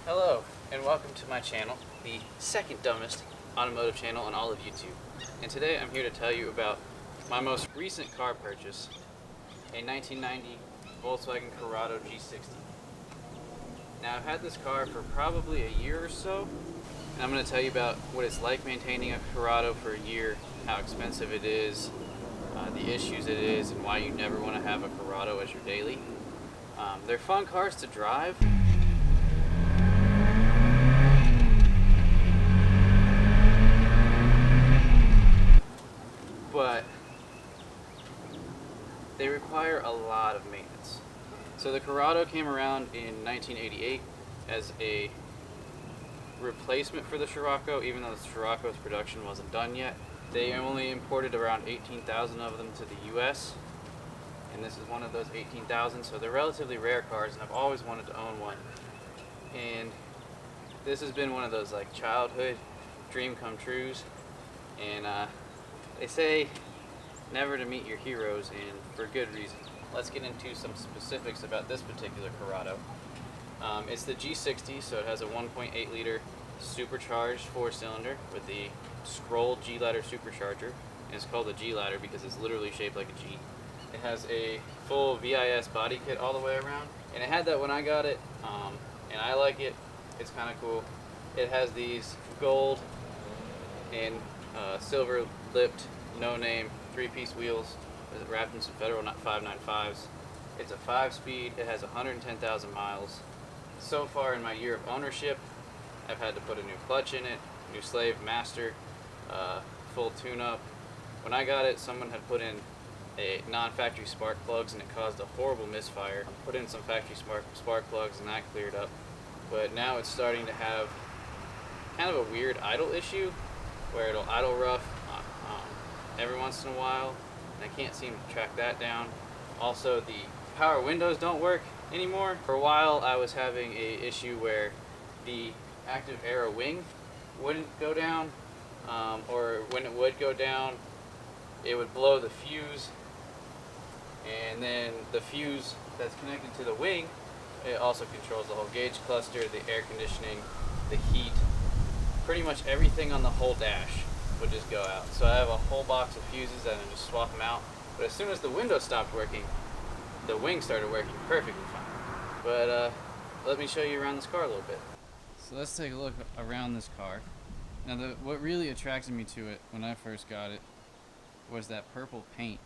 Hello, and welcome to my channel, the second dumbest automotive channel on all of YouTube. And today I'm here to tell you about my most recent car purchase, a 1990 Volkswagen Corrado G60. Now I've had this car for probably a year or so, and I'm going to tell you about what it's like maintaining a Corrado for a year, how expensive it is, the issues it is, and why you never want to have a Corrado as your daily. They're fun cars to drive. But they require a lot of maintenance. So the Corrado came around in 1988 as a replacement for the Scirocco, even though the Scirocco's production wasn't done yet. They only imported around 18,000 of them to the US, and this is one of those 18,000, so they're relatively rare cars, and I've always wanted to own one. And this has been one of those like childhood dream come trues, and they say never to meet your heroes, and for good reason. Let's get into some specifics about this particular Corrado. It's the G60, so it has a 1.8 liter supercharged 4-cylinder with the scroll G-ladder supercharger, and it's called the G-ladder because it's literally shaped like a G. It has a full VIS body kit all the way around, and it had that when I got it, and I like it. It's kind of cool. It has these gold and silver lipped, no name, 3-piece wheels wrapped in some Federal 595s. It's a 5-speed, it has 110,000 miles. So far in my year of ownership, I've had to put a new clutch in it, new slave master, full tune-up. When I got it, someone had put in a non-factory spark plugs and it caused a horrible misfire. I put in some factory spark plugs and that cleared up. But now it's starting to have kind of a weird idle issue where it'll idle rough every once in a while, and I can't seem to track that down. Also, the power windows don't work anymore. For a while I was having a issue where the active aero wing wouldn't go down, or when it would go down it would blow the fuse, and then the fuse that's connected to the wing, it also controls the whole gauge cluster, the air conditioning, the heat, pretty much everything on the whole dash would just go out. So I have a whole box of fuses and I just swap them out. But as soon as the window stopped working, the wing started working perfectly fine. But let me show you around this car a little bit. So let's take a look around this car. Now what really attracted me to it when I first got it was that purple paint.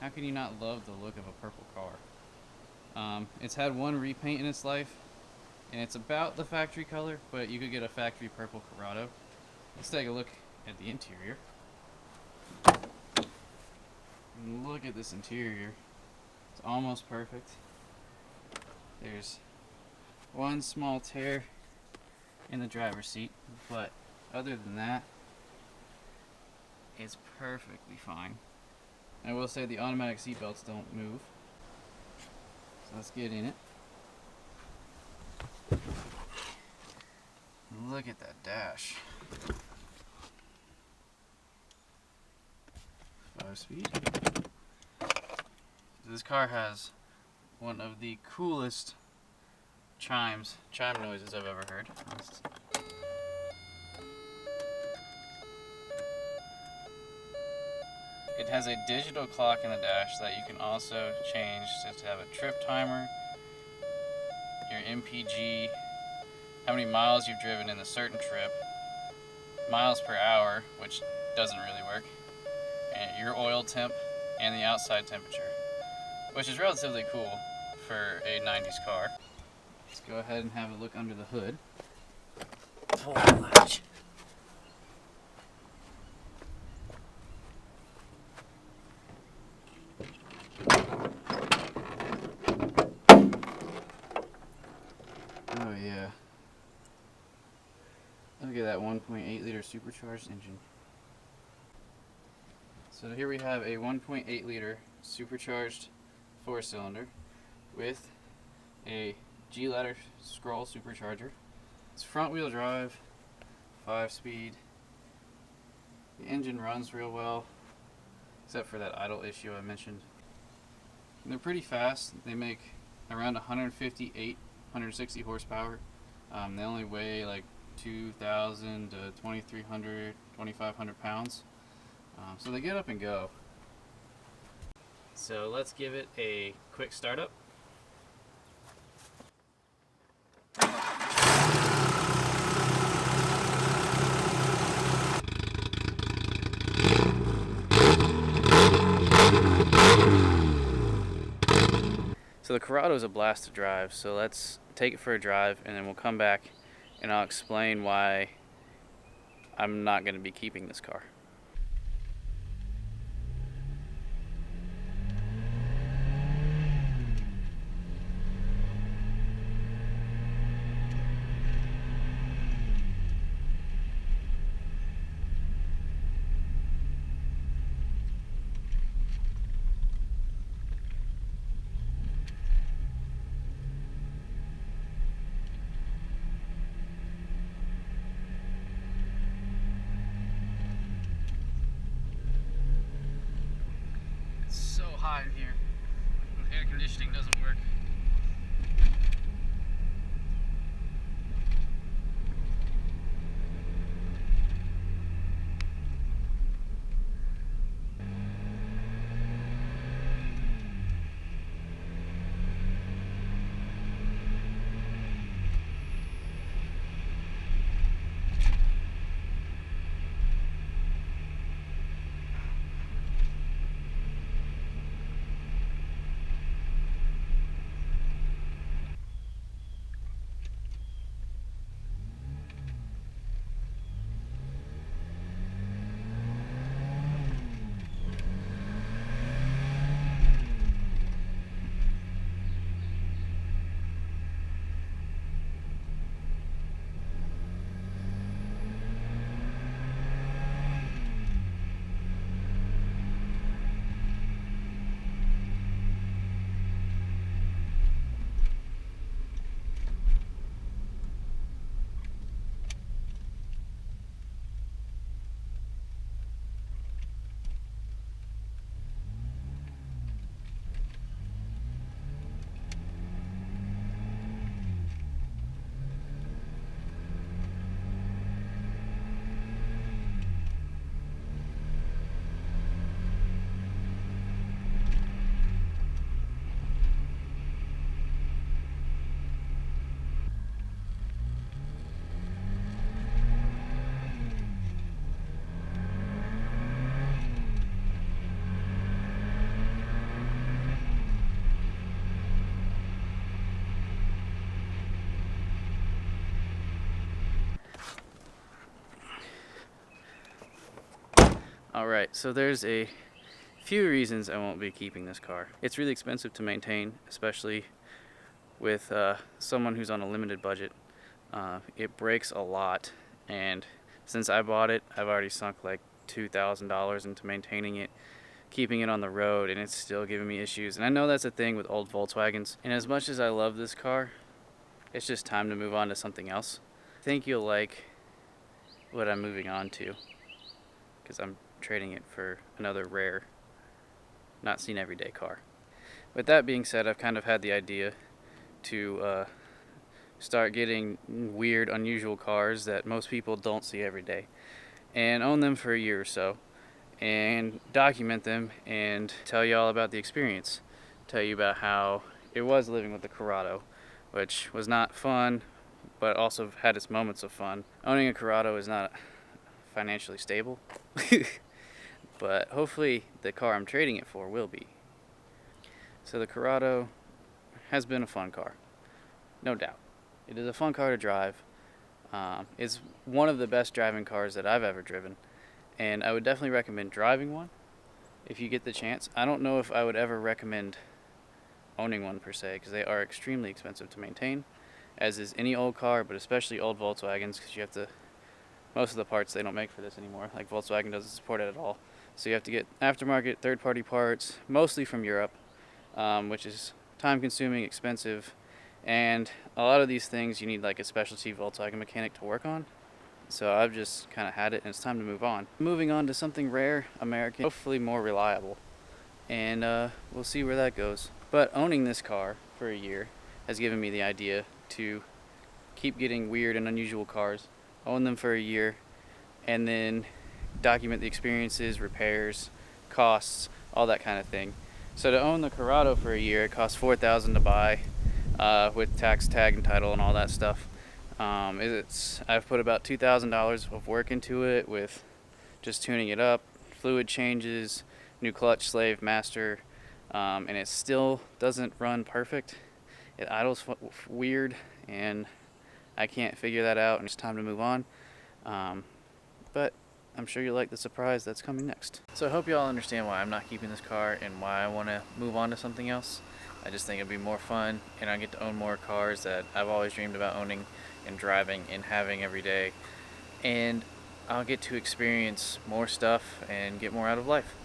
How can you not love the look of a purple car? It's had one repaint in its life, and it's about the factory color, but you could get a factory purple Corrado. Let's take a look at the interior. And look at this interior. It's almost perfect. There's one small tear in the driver's seat, but other than that, it's perfectly fine. I will say the automatic seatbelts don't move. So let's get in it. Look at that dash. 5-speed. This car has one of the coolest chime noises I've ever heard. It has a digital clock in the dash that you can also change to have a trip timer, your MPG, how many miles you've driven in a certain trip, miles per hour, which doesn't really work, and your oil temp, and the outside temperature, which is relatively cool for a 90s car. Let's go ahead and have a look under the hood. Pull the latch. Oh yeah. Look at that 1.8 liter supercharged engine. So here we have a 1.8 liter supercharged 4-cylinder with a G-ladder scroll supercharger. It's front wheel drive, 5-speed. The engine runs real well, except for that idle issue I mentioned. And they're pretty fast. They make around 158 160 horsepower. They only weigh like 2,000 to 2,300, 2,500 pounds. So they get up and go. So let's give it a quick startup. So the Corrado is a blast to drive, so let's take it for a drive and then we'll come back and I'll explain why I'm not going to be keeping this car. Hot in here. Air conditioning doesn't work. Alright, so there's a few reasons I won't be keeping this car. It's really expensive to maintain, especially with someone who's on a limited budget. It breaks a lot, and since I bought it, I've already sunk like $2,000 into maintaining it, keeping it on the road, and it's still giving me issues. And I know that's a thing with old Volkswagens, and as much as I love this car, it's just time to move on to something else. I think you'll like what I'm moving on to, because I'm trading it for another rare, not seen everyday car. With that being said, I've kind of had the idea to start getting weird, unusual cars that most people don't see every day, and own them for a year or so, and document them and tell you all about the experience. Tell you about how it was living with the Corrado, which was not fun, but also had its moments of fun. Owning a Corrado is not financially stable, but hopefully the car I'm trading it for will be. So the Corrado has been a fun car, no doubt. It is a fun car to drive. It's one of the best driving cars that I've ever driven, and I would definitely recommend driving one if you get the chance. I don't know if I would ever recommend owning one per se, because they are extremely expensive to maintain, as is any old car, but especially old Volkswagens, because you have to, most of the parts they don't make for this anymore, like Volkswagen doesn't support it at all. So you have to get aftermarket, third-party parts, mostly from Europe, which is time-consuming, expensive, and a lot of these things you need like a specialty Volkswagen mechanic to work on. So I've just kind of had it, and it's time to move on. Moving on to something rare, American, hopefully more reliable, and we'll see where that goes. But owning this car for a year has given me the idea to keep getting weird and unusual cars, own them for a year, and then document the experiences, repairs, costs, all that kind of thing. So to own the Corrado for a year, it costs $4,000 to buy, with tax, tag, and title and all that stuff. I've put about $2,000 of work into it, with just tuning it up, fluid changes, new clutch, slave, master, and it still doesn't run perfect. It idles weird, and I can't figure that out, and it's time to move on. But I'm sure you'll like the surprise that's coming next. So I hope you all understand why I'm not keeping this car and why I want to move on to something else. I just think it'd be more fun, and I get to own more cars that I've always dreamed about owning and driving and having every day. And I'll get to experience more stuff and get more out of life.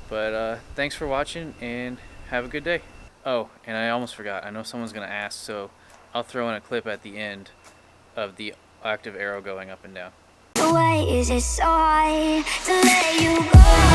But thanks for watching, and have a good day. Oh, and I almost forgot. I know someone's going to ask, so I'll throw in a clip at the end of the active arrow going up and down. Why is it so hard to let you go?